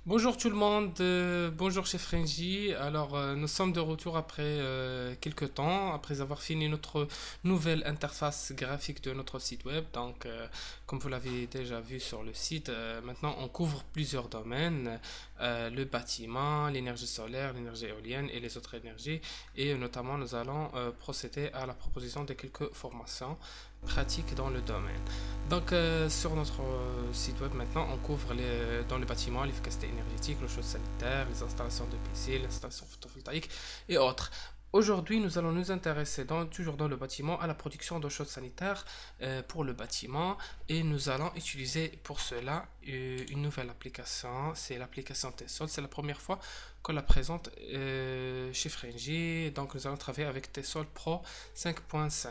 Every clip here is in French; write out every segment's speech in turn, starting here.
Bonjour tout le monde, bonjour chez Frenzy. Nous sommes de retour après quelques temps, après avoir fini notre nouvelle interface graphique de notre site web. Comme vous l'avez déjà vu sur le site, maintenant on couvre plusieurs domaines, le bâtiment, l'énergie solaire, l'énergie éolienne et les autres énergies. Et notamment, nous allons procéder à la proposition de quelques formations pratiques dans le domaine. Sur notre site web maintenant, on couvre dans le bâtiment l'efficacité énergétique, le chaude sanitaire, les installations de PC, l'installation photovoltaïque et autres. Aujourd'hui, nous allons nous intéresser toujours dans le bâtiment à la production d'eau chaude sanitaire pour le bâtiment et nous allons utiliser pour cela une nouvelle application. C'est l'application Tessol. C'est la première fois qu'on la présente chez Frengy. Donc, nous allons travailler avec Tessol Pro 5.5.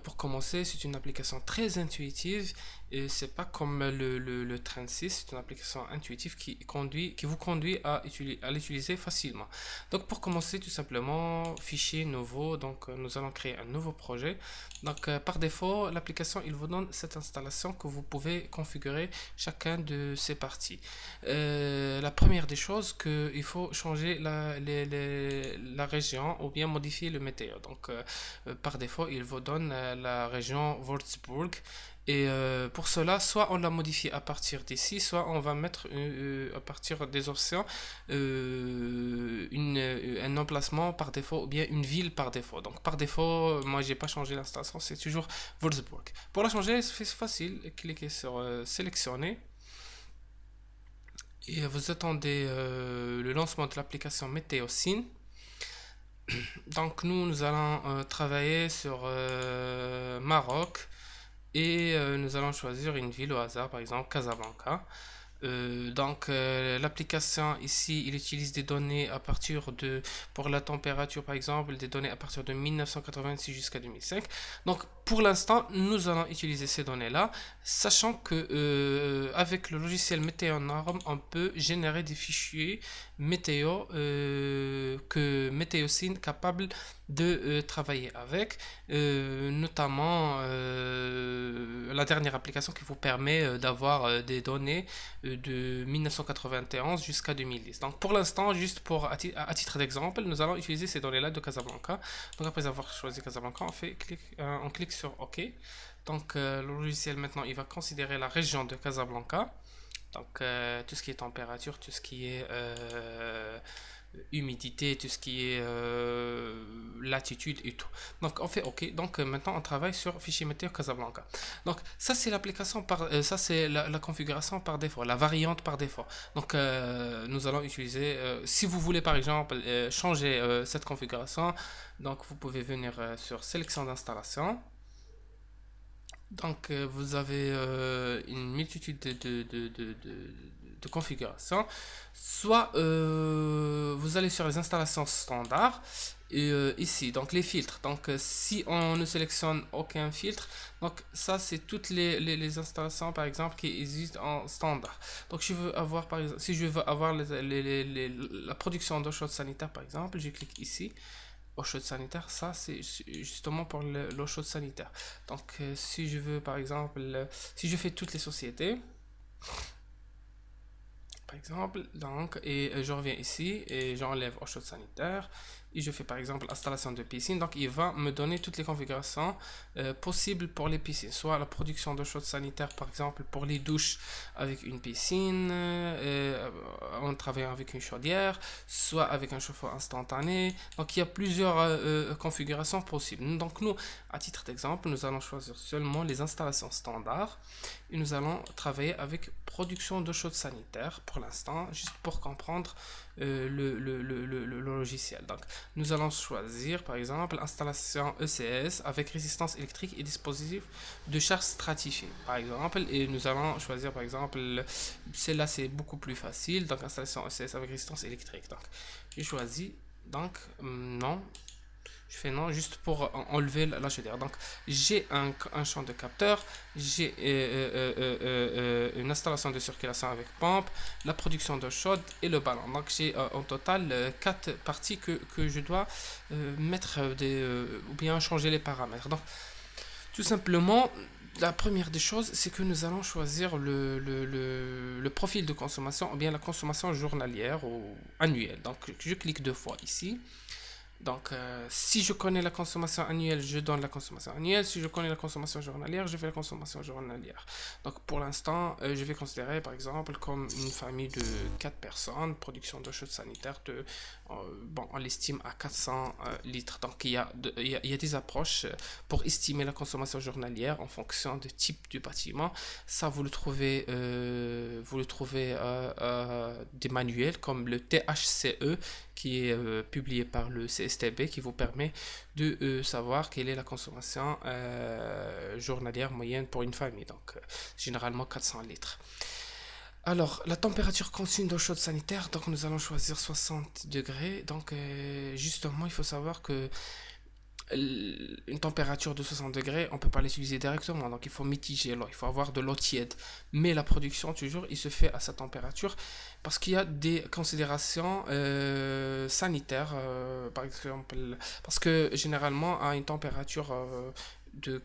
Pour commencer, c'est une application très intuitive et c'est pas comme le Train 6, c'est une application intuitive qui vous conduit à l'utiliser facilement. Donc, pour commencer, tout simplement, fichier nouveau. Nous allons créer un nouveau projet. Par défaut, l'application il vous donne cette installation que vous pouvez configurer chacun de ces parties. La première des choses, qu'il faut changer la région ou bien modifier le météo. Par défaut, il vous donne la région Würzburg. Pour cela, soit on la modifie à partir d'ici, soit on va mettre à partir des options un emplacement par défaut ou bien une ville par défaut. Donc par défaut, moi j'ai pas changé l'installation, c'est toujours Würzburg. Pour la changer, c'est facile, cliquez sur sélectionner et vous attendez le lancement de l'application MétéoSyn. Donc nous allons travailler sur Maroc et nous allons choisir une ville au hasard, par exemple Casablanca. L'application ici, il utilise des données pour la température par exemple, des données à partir de 1986 jusqu'à 2005. Donc pour l'instant, nous allons utiliser ces données-là, sachant que avec le logiciel Météonorm, on peut générer des fichiers météo que Météosyn est capable de travailler avec, notamment la dernière application qui vous permet d'avoir des données de 1991 jusqu'à 2010. Donc pour l'instant, juste à titre d'exemple, nous allons utiliser ces données-là de Casablanca. Donc après avoir choisi Casablanca, on clique sur OK. Le logiciel maintenant, il va considérer la région de Casablanca. Tout ce qui est température, tout ce qui est humidité, tout ce qui est latitude et tout. Donc on fait OK. Maintenant on travaille sur fichier météo Casablanca. Donc ça c'est ça c'est la configuration par défaut, la variante par défaut. Nous allons utiliser, si vous voulez par exemple changer cette configuration, donc vous pouvez venir sur sélection d'installation. Vous avez une multitude de configurations. Soit vous allez sur les installations standards et ici, donc les filtres. Si on ne sélectionne aucun filtre, donc ça c'est toutes les installations par exemple qui existent en standard. Donc je veux avoir par exemple, si je veux avoir la production d'eau chaude sanitaire par exemple, je clique ici eau chaude sanitaire, ça c'est justement pour l'eau chaude sanitaire. Si je veux par exemple, si je fais toutes les sociétés, par exemple, et je reviens ici et j'enlève eau chaude sanitaire et je fais par exemple installation de piscine. Donc il va me donner toutes les configurations possibles pour les piscines, soit la production d'eau chaude sanitaire par exemple pour les douches avec une piscine en travaillant avec une chaudière, soit avec un chauffe-eau instantané. Donc il y a plusieurs configurations possibles. Donc nous, à titre d'exemple, nous allons choisir seulement les installations standards et nous allons travailler avec production d'eau chaude sanitaire pour l'instant, juste pour comprendre le logiciel. Donc, nous allons choisir par exemple installation ECS avec résistance électrique et dispositif de charge stratifié par exemple, et nous allons choisir par exemple celle-là, c'est beaucoup plus facile, donc installation ECS avec résistance électrique. Donc, j'ai choisi non, je fais non juste pour enlever la chaudière. Donc j'ai un champ de capteur, j'ai une installation de circulation avec pompe, la production d'eau chaude et le ballon. Donc j'ai en total 4 parties que je dois mettre ou bien changer les paramètres. Donc tout simplement, La première des choses, c'est que nous allons choisir le profil de consommation ou bien la consommation journalière ou annuelle. Donc, je clique deux fois ici. Donc, si je connais la consommation annuelle, je donne la consommation annuelle. Si je connais la consommation journalière, je fais la consommation journalière. Donc, pour l'instant, je vais considérer, par exemple, comme une famille de 4 personnes, production d'eau chaude sanitaire bon, on l'estime à 400 litres. Donc, il y a des approches pour estimer la consommation journalière en fonction du type du bâtiment. Ça, vous le trouvez des manuels comme le THCE qui est publié par le CSTB qui vous permet de savoir quelle est la consommation journalière moyenne pour une famille. Donc, généralement 400 litres. Alors, la température consigne d'eau chaude sanitaire, donc nous allons choisir 60 degrés. Donc, justement, il faut savoir que une température de 60 degrés, on ne peut pas l'utiliser directement, donc il faut mitiger l'eau, il faut avoir de l'eau tiède. Mais la production, toujours, il se fait à sa température parce qu'il y a des considérations sanitaires, par exemple, parce que généralement, à une température de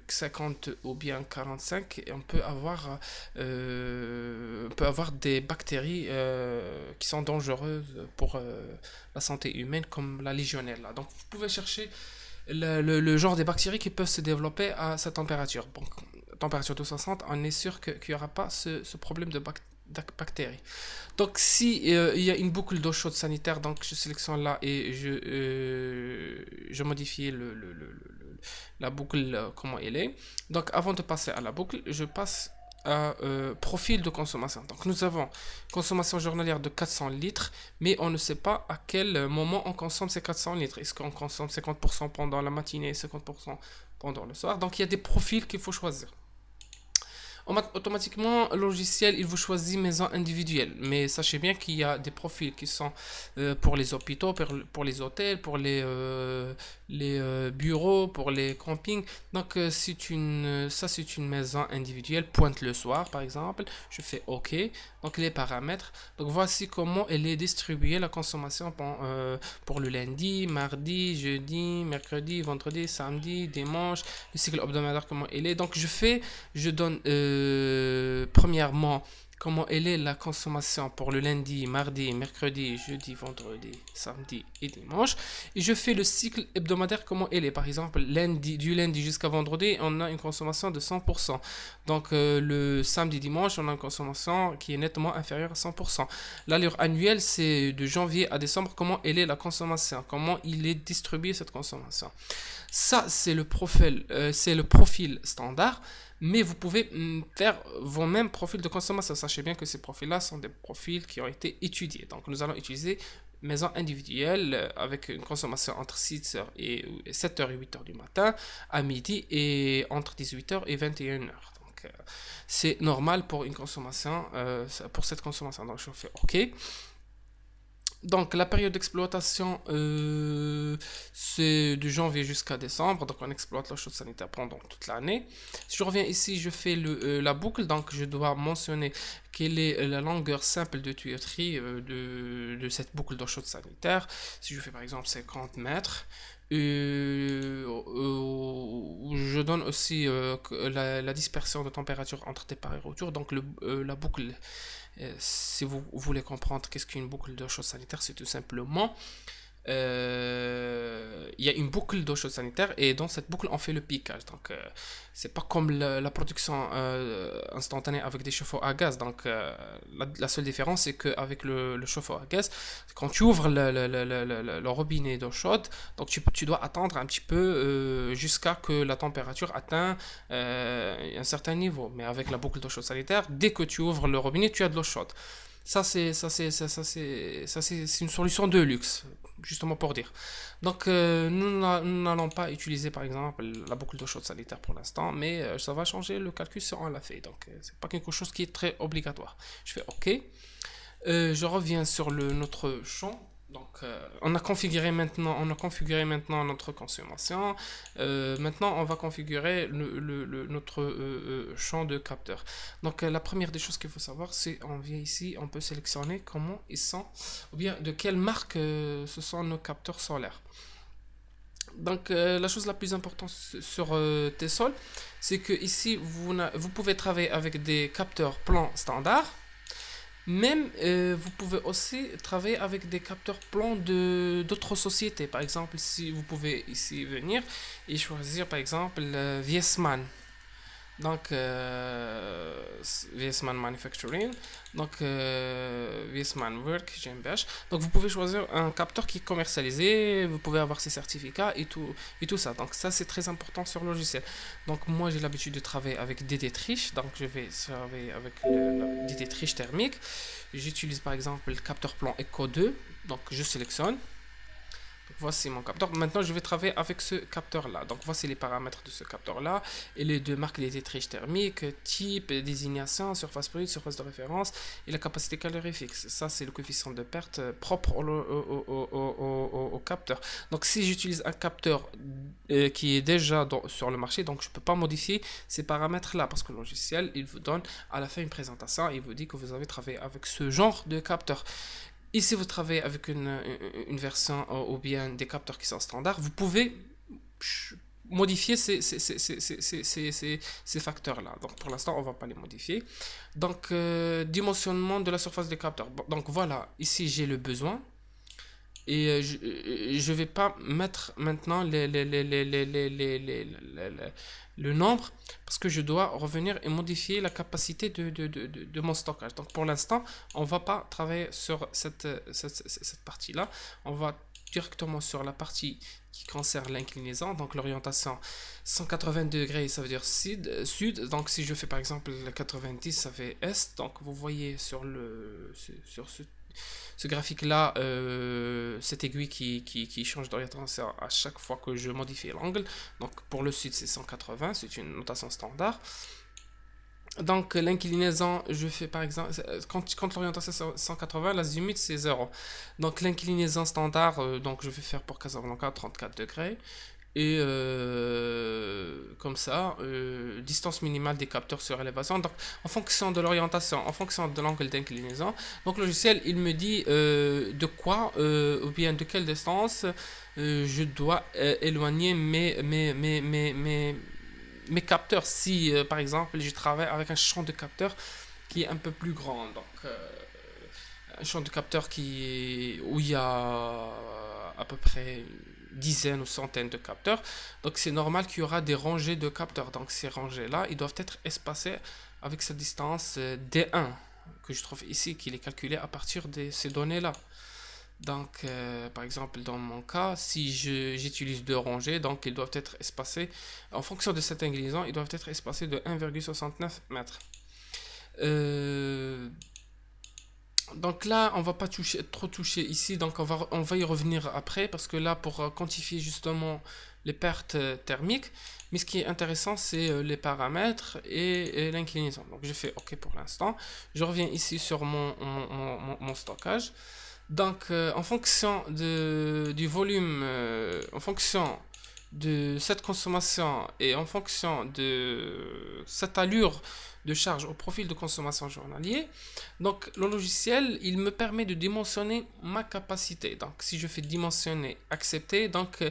50 ou bien 45, on peut avoir des bactéries qui sont dangereuses pour la santé humaine, comme la Legionella. Donc, vous pouvez chercher le genre des bactéries qui peuvent se développer à cette température. Bon, température de 60, on est sûr qu'il n'y aura pas ce problème de bactéries. Donc si il y a une boucle d'eau chaude sanitaire, donc je sélectionne là et je modifie la boucle comment elle est. Donc avant de passer à la boucle, je passe à profil de consommation. Donc nous avons consommation journalière de 400 litres, mais on ne sait pas à quel moment on consomme ces 400 litres. Est-ce qu'on consomme 50% pendant la matinée et 50% pendant le soir? Donc il y a des profils qu'il faut choisir. Automatiquement, le logiciel, il vous choisit maison individuelle. Mais sachez bien qu'il y a des profils qui sont pour les hôpitaux, pour les hôtels, pour les bureaux, pour les campings. Donc, ça, c'est une maison individuelle. Pointe le soir, par exemple. Je fais OK. Donc, les paramètres. Donc, voici comment elle est distribuée, la consommation pour le lundi, mardi, jeudi, mercredi, vendredi, samedi, dimanche. Le cycle hebdomadaire, comment elle est. Donc, je donne premièrement comment elle est la consommation pour le lundi, mardi, mercredi, jeudi, vendredi, samedi et dimanche. Et je fais le cycle hebdomadaire comment elle est. Par exemple, du lundi jusqu'à vendredi, on a une consommation de 100%. Donc le samedi, dimanche, on a une consommation qui est nettement inférieure à 100%. L'allure annuelle, c'est de janvier à décembre, comment elle est la consommation, comment il est distribué cette consommation. Ça, c'est le profil standard. Mais vous pouvez faire vos mêmes profils de consommation. Sachez bien que ces profils-là sont des profils qui ont été étudiés. Donc, nous allons utiliser maison individuelle avec une consommation entre 7h et 8h du matin, à midi et entre 18h et 21h. Donc, c'est normal pour une consommation, pour cette consommation. Donc, je fais OK. Donc la période d'exploitation, c'est de janvier jusqu'à décembre. Donc on exploite l'eau chaude sanitaire pendant toute l'année. Si je reviens ici, je fais la boucle. Donc je dois mentionner quelle est la longueur simple de tuyauterie de cette boucle d'eau chaude sanitaire. Si je fais par exemple 50 mètres. Je donne aussi la dispersion de température entre départ et retour. Donc la boucle, si vous voulez comprendre qu'est-ce qu'une boucle d'eau chaude sanitaire, c'est tout simplement il y a une boucle d'eau chaude sanitaire et dans cette boucle on fait le piquage. Donc c'est pas comme la production instantanée avec des chauffe-eau à gaz. Donc la seule différence c'est qu'avec le chauffe-eau à gaz, quand tu ouvres le robinet d'eau chaude, donc tu dois attendre un petit peu jusqu'à que la température atteint un certain niveau. Mais avec la boucle d'eau chaude sanitaire, dès que tu ouvres le robinet, tu as de l'eau chaude. C'est une solution de luxe, justement pour dire. Donc, nous n'allons pas utiliser, par exemple, la boucle d'eau chaude sanitaire pour l'instant, mais ça va changer le calcul si on l'a fait. Donc, c'est pas quelque chose qui est très obligatoire. Je fais OK. Je reviens sur notre champ. Donc, on a configuré maintenant notre consommation. Maintenant, on va configurer notre champ de capteurs. Donc, la première des choses qu'il faut savoir, c'est on vient ici, on peut sélectionner comment ils sont, ou bien de quelle marque ce sont nos capteurs solaires. Donc, la chose la plus importante sur TESOL, c'est que ici, vous pouvez travailler avec des capteurs plans standards. Même, vous pouvez aussi travailler avec des capteurs plans d'autres sociétés. Par exemple, si vous pouvez ici venir et choisir, par exemple, Viessmann. Donc, Viessmann Manufacturing, donc Viessmann Work GmbH. Donc, vous pouvez choisir un capteur qui est commercialisé, vous pouvez avoir ses certificats et tout ça. Donc, ça, c'est très important sur le logiciel. Donc, moi, j'ai l'habitude de travailler avec des Dietrich, donc je vais travailler avec des Dietrich thermique. J'utilise par exemple le capteur plan Eco 2, donc je sélectionne. Donc, voici mon capteur. Maintenant, je vais travailler avec ce capteur-là. Donc, voici les paramètres de ce capteur-là et les deux marques des Dietrich thermiques, type, désignation, surface brute, surface de référence et la capacité calorifique. Ça, c'est le coefficient de perte propre au capteur. Donc, si j'utilise un capteur qui est déjà sur le marché, donc je ne peux pas modifier ces paramètres-là parce que le logiciel, il vous donne à la fin une présentation et il vous dit que vous avez travaillé avec ce genre de capteur. Ici, vous travaillez avec une version ou bien des capteurs qui sont standards. Vous pouvez modifier ces facteurs-là. Donc, pour l'instant, on ne va pas les modifier. Donc, dimensionnement de la surface des capteurs. Donc, voilà, ici, j'ai le besoin. Et je ne vais pas mettre maintenant le nombre parce que je dois revenir et modifier la capacité de mon stockage. Donc pour l'instant, on ne va pas travailler sur cette partie-là. On va directement sur la partie qui concerne l'inclinaison, donc l'orientation 180 degrés, ça veut dire sud. Donc si je fais par exemple 90, ça fait est. Donc vous voyez sur ce graphique-là, cette aiguille qui change d'orientation à chaque fois que je modifie l'angle. Donc pour le sud, c'est 180, c'est une notation standard. Donc l'inclinaison, je fais par exemple, quand l'orientation c'est 180, l'azimut c'est 0. Donc l'inclinaison standard, donc je vais faire pour Casablanca 34 degrés. Et comme ça, distance minimale des capteurs sur élévation. Donc, en fonction de l'orientation, en fonction de l'angle d'inclinaison, donc le logiciel il me dit de quoi ou bien de quelle distance je dois éloigner mes capteurs. Si par exemple je travaille avec un champ de capteurs qui est un peu plus grand, donc un champ de capteurs où il y a à peu près dizaines ou centaines de capteurs, donc c'est normal qu'il y aura des rangées de capteurs. Donc ces rangées là ils doivent être espacées avec cette distance D1 que je trouve ici, qu'il est calculé à partir de ces données là. Donc par exemple dans mon cas, si j'utilise deux rangées, donc ils doivent être espacés en fonction de cette inclinaison, ils doivent être espacés de 1,69 mètres. Donc là, on va pas trop toucher ici, donc on va y revenir après, parce que là, pour quantifier justement les pertes thermiques, mais ce qui est intéressant, c'est les paramètres et l'inclinaison. Donc je fais OK pour l'instant. Je reviens ici sur mon stockage. Donc en fonction du volume, en fonction de cette consommation et en fonction de cette allure de charge au profil de consommation journalier, donc le logiciel il me permet de dimensionner ma capacité. Donc si je fais dimensionner accepter, donc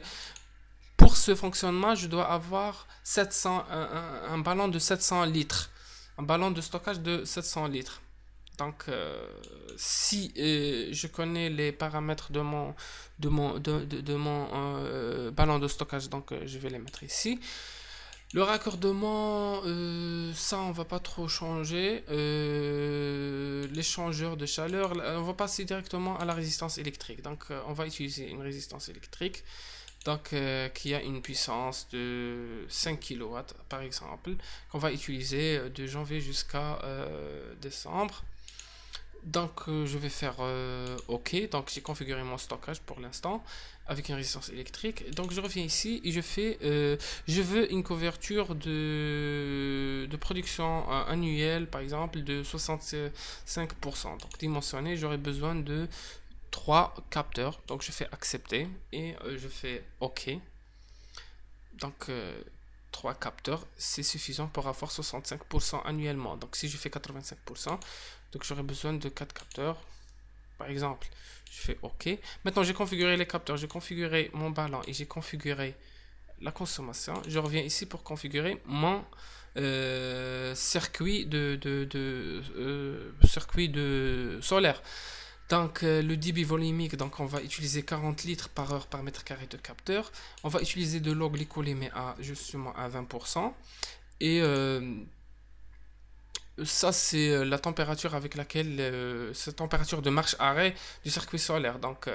pour ce fonctionnement je dois avoir un ballon de 700 litres, un ballon de stockage de 700 litres. Donc, si je connais les paramètres de mon ballon de stockage, donc je vais les mettre ici. Le raccordement, ça on va pas trop changer. L'échangeur de chaleur, on va passer directement à la résistance électrique. Donc, on va utiliser une résistance électrique. Donc, qui a une puissance de 5 kW par exemple, qu'on va utiliser de janvier jusqu'à décembre. Donc je vais faire OK. Donc j'ai configuré mon stockage pour l'instant avec une résistance électrique. Donc je reviens ici et je veux une couverture de production annuelle par exemple de 65%. Donc dimensionné, j'aurai besoin de 3 capteurs. Donc je fais accepter et je fais OK. Donc 3 capteurs, c'est suffisant pour avoir 65% annuellement. Donc si je fais 85%, donc j'aurai besoin de 4 capteurs. Par exemple, je fais OK. Maintenant, j'ai configuré les capteurs, j'ai configuré mon ballon et j'ai configuré la consommation. Je reviens ici pour configurer mon circuit de solaire. Donc, le débit volumique, donc on va utiliser 40 litres par heure par mètre carré de capteur. On va utiliser de l'eau glycolémée à justement à 20%. Et ça, c'est la température avec laquelle, cette température de marche-arrêt du circuit solaire. Donc,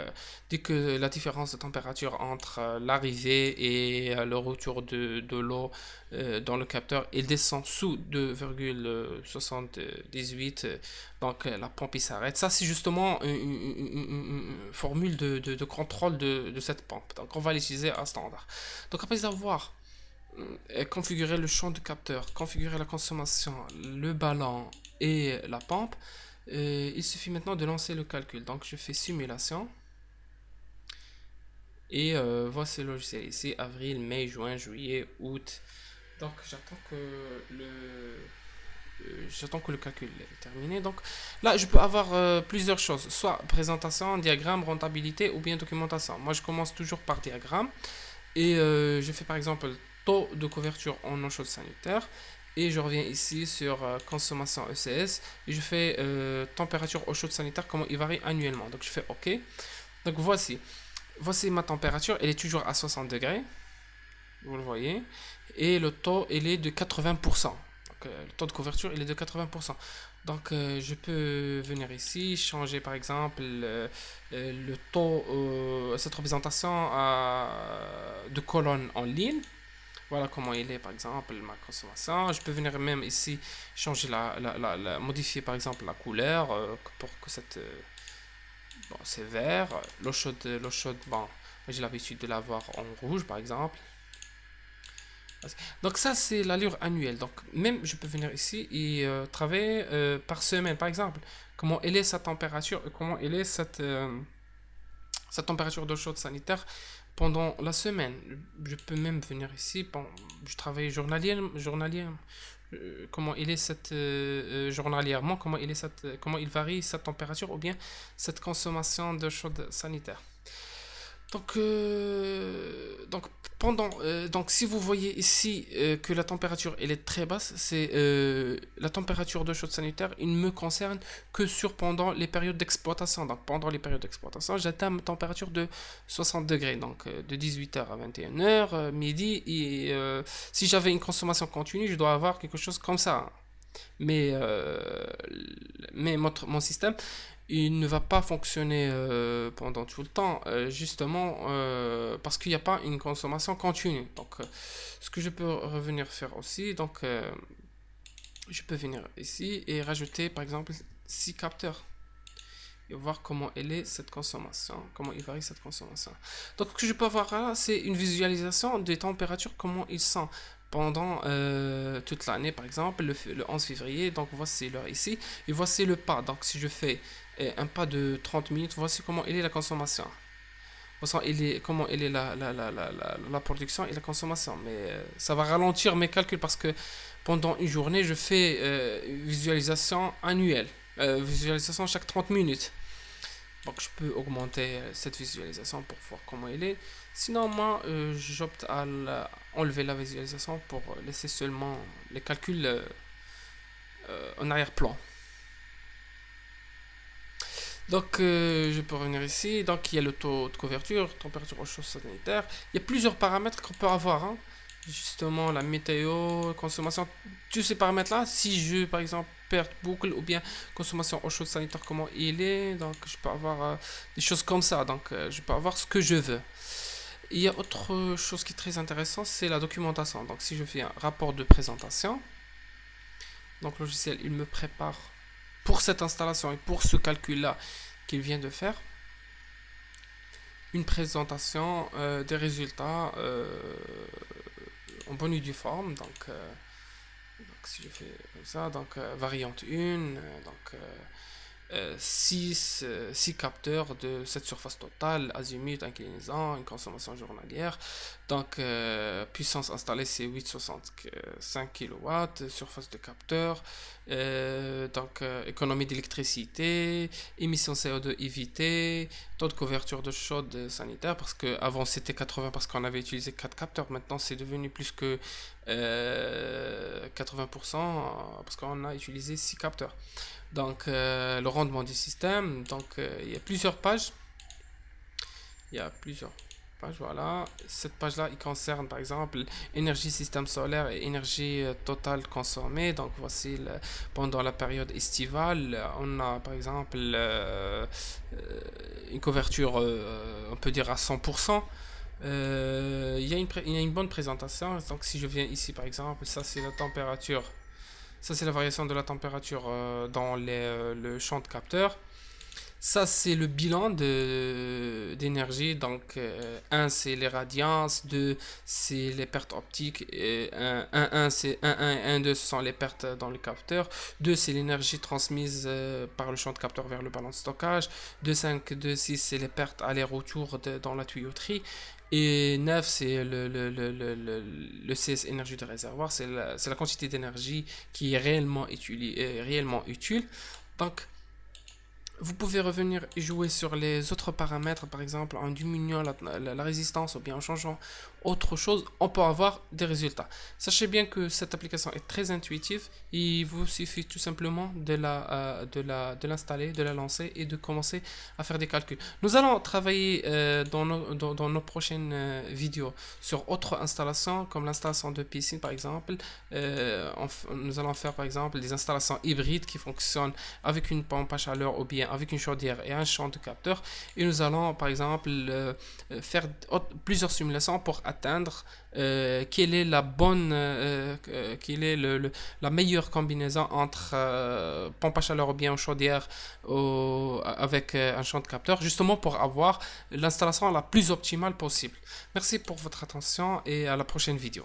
dès que la différence de température entre l'arrivée et le retour de l'eau dans le capteur, il descend sous 2,78, donc la pompe il s'arrête. Ça, c'est justement une formule de contrôle de cette pompe. Donc, on va l'utiliser à standard. Donc, après avoir configurer le champ de capteur, configurer la consommation, le ballon et la pompe, il suffit maintenant de lancer le calcul. Donc je fais simulation et voici le logiciel ici, avril, mai, juin, juillet, août. Donc j'attends que le calcul est terminé. Donc là, je peux avoir plusieurs choses, soit présentation, diagramme, rentabilité ou bien documentation. Moi, je commence toujours par diagramme. Et je fais par exemple taux de couverture en eau chaude sanitaire. Et je reviens ici sur consommation ECS. Et je fais température eau chaude sanitaire, comment il varie annuellement. Donc je fais OK. Donc voici ma température. Elle est toujours à 60 degrés. Vous le voyez. Et le taux, il est de 80%. Donc, le taux de couverture, il est de 80%. Donc, je peux venir ici, changer par exemple le taux, cette représentation de colonne en ligne. Voilà comment il est par exemple ma consommation. Je peux venir même ici changer modifier par exemple la couleur pour que cette. Bon, c'est vert. L'eau chaude, bon, j'ai l'habitude de l'avoir en rouge par exemple. Donc ça, c'est l'allure annuelle. Donc même, je peux venir ici et travailler par semaine, par exemple. Comment elle est sa température, comment elle est sa température d'eau chaude sanitaire pendant la semaine. Je peux même venir ici, je travaille journalièrement. Comment il est journalièrement, comment il varie sa température ou bien cette consommation de chaude sanitaire. Donc donc si vous voyez ici que la température elle est très basse, c'est la température de chaude sanitaire. Il ne me concerne que pendant les périodes d'exploitation. Donc pendant les périodes d'exploitation, j'atteins une température de 60 degrés, donc de 18h à 21h, midi. Et si j'avais une consommation continue, je dois avoir quelque chose comme ça. Mais, mon système, il ne va pas fonctionner pendant tout le temps, justement parce qu'il n'y a pas une consommation continue. Donc, ce que je peux revenir faire aussi, donc, je peux venir ici et rajouter par exemple 6 capteurs et voir comment elle est cette consommation, comment il varie cette consommation. Donc, ce que je peux avoir là, c'est une visualisation des températures, comment ils sont pendant toute l'année, par exemple, le 11 février. Donc, voici l'heure ici, et voici le pas. Donc, si je fais un pas de 30 minutes, voici comment il est la consommation. Comment elle est la production et la consommation. Mais ça va ralentir mes calculs parce que pendant une journée, je fais visualisation annuelle. Visualisation chaque 30 minutes. Donc je peux augmenter cette visualisation pour voir comment elle est. Sinon, moi, j'opte à enlever la visualisation pour laisser seulement les calculs en arrière-plan. Donc, je peux revenir ici. Donc, il y a le taux de couverture, température au chaud sanitaire. Il y a plusieurs paramètres qu'on peut avoir, hein. Justement, la météo, consommation, tous ces paramètres-là. Si je, par exemple, perte boucle ou bien consommation au chaud sanitaire, comment il est. Donc, je peux avoir des choses comme ça. Donc, je peux avoir ce que je veux. Il y a autre chose qui est très intéressante, c'est la documentation. Donc, si je fais un rapport de présentation, donc le logiciel, il me prépare pour cette installation et pour ce calcul-là qu'il vient de faire, une présentation des résultats en bonne et due forme. Donc si je fais comme ça, donc variante 1, donc six capteurs de cette surface totale, azimut, inclinaison, une consommation journalière. Donc, puissance installée, c'est 8,65 kW, surface de capteur. Économie d'électricité, émissions CO2 évitées, taux de couverture de chaude sanitaire, parce que avant c'était 80 parce qu'on avait utilisé 4 capteurs, maintenant c'est devenu plus que 80% parce qu'on a utilisé 6 capteurs. Donc, le rendement du système. Donc, il y a plusieurs pages. Il y a plusieurs pages, voilà. Cette page-là, il concerne par exemple énergie système solaire et énergie totale consommée. Donc, voici pendant la période estivale, on a par exemple une couverture, on peut dire à 100%. Il y a une bonne présentation. Donc, si je viens ici par exemple, ça c'est la température. Ça, c'est la variation de la température dans le champ de capteur. Ça, c'est le bilan d'énergie. Donc, 1, c'est les radiances. 2, c'est les pertes optiques. Et 1, c'est 1 et 1, 2, ce sont les pertes dans le capteur. 2, c'est l'énergie transmise par le champ de capteur vers le ballon de stockage. 2, 5, 2, 6, c'est les pertes aller-retour dans la tuyauterie. Et 9, c'est le CS énergie de réservoir. C'est la quantité d'énergie qui est réellement utile. Donc, vous pouvez revenir et jouer sur les autres paramètres, par exemple en diminuant la résistance ou bien en changeant autre chose, on peut avoir des résultats. Sachez bien que cette application est très intuitive. Il vous suffit tout simplement de l'installer, de la lancer et de commencer à faire des calculs. Nous allons travailler dans nos prochaines vidéos sur autres installations, comme l'installation de piscine par exemple. Nous allons faire par exemple des installations hybrides qui fonctionnent avec une pompe à chaleur ou bien avec une chaudière et un champ de capteur. Et nous allons par exemple faire plusieurs simulations pour atteindre quelle est la bonne, quelle est la meilleure combinaison entre pompe à chaleur ou bien chaudière avec un champ de capteur, justement pour avoir l'installation la plus optimale possible. Merci pour votre attention et à la prochaine vidéo.